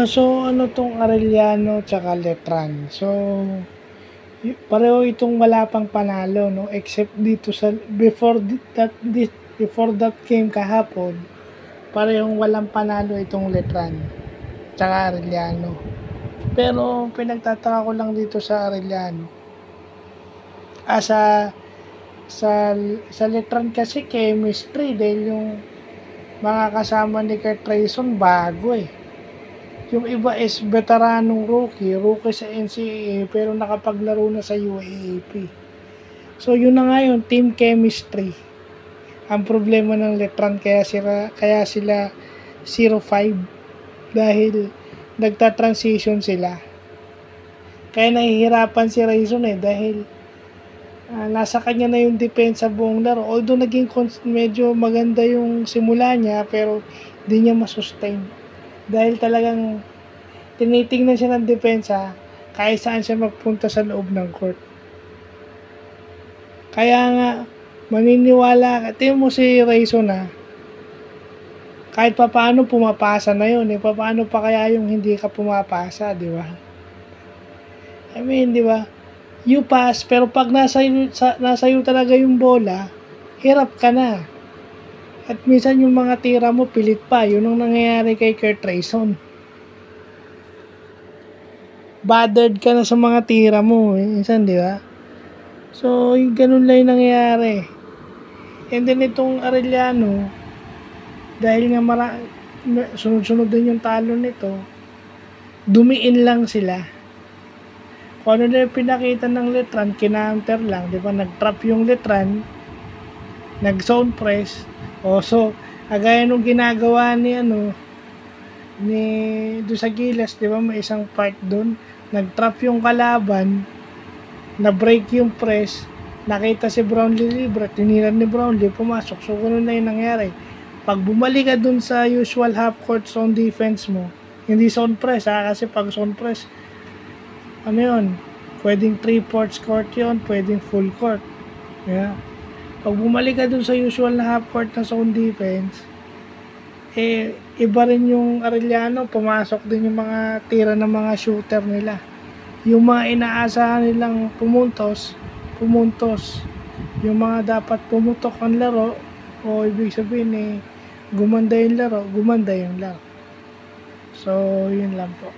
So ano 'tong Arellano tsaka Letran. So, pareho itong wala pang panalo 'no, except dito sa before that game kahapon, parehong walang panalo itong Letran tsaka Arellano. Pero pinagtataka ko lang dito sa Arellano, sa sa sa Letran kasi chemistry dahil yung mga kasama ni Kurt Trayson bago eh. Yung iba is veteranong rookie sa NCAA pero nakapaglaro na sa UAAP. So yun na nga yun, team chemistry. Ang problema ng Letran kaya sila 0-5 dahil nagta-transition sila. Kaya nahihirapan si Rayson dahil nasa kanya na yung depensa buong laro. Although medyo maganda yung simula niya pero di niya masustain. Dahil talagang tinitingnan siya ng depensa kahit saan siya magpunta sa loob ng court. Kaya nga, maniniwala ka. Tingnan mo si Rayson kahit pa paano pumapasa na yun. Paano pa kaya yung hindi ka pumapasa, di ba? I mean, di ba? You pass, pero pag nasa iyo talaga yung bola, hirap ka na. At minsan yung mga tira mo, pilit pa. Yun ang nangyayari kay Kurt Trayson. Bothered ka na sa mga tira mo. Minsan, di ba? So, yung ganun lang yung nangyayari. And then itong Arellano, dahil nga sunod-sunod din yung talo nito, dumiin lang sila. Kung ano na yung pinakita ng Letran, kinounter lang. Di ba? Nag-trap yung Letran, nag-zone press. So, agaya nung ginagawa ni doon sa Gilas, di ba, may isang part doon, nag-trap yung kalaban, na-break yung press, nakita si Brownlee libre, tiniran ni Brownlee, pumasok. So, ganoon na yung nangyari. Pag bumalik ka doon sa usual half-court zone defense mo, hindi zone press kasi pag zone press, pwedeng 3/4 court yun, pwedeng full court. Yeah. Pag bumalik ka dun sa usual na half-court na zone defense, iba rin yung Arellano, pumasok din yung mga tira ng mga shooter nila. Yung mga inaasahan nilang pumuntos. Yung mga dapat pumutok ang laro, o ibig sabihin gumanda yung laro. So, yun lang po.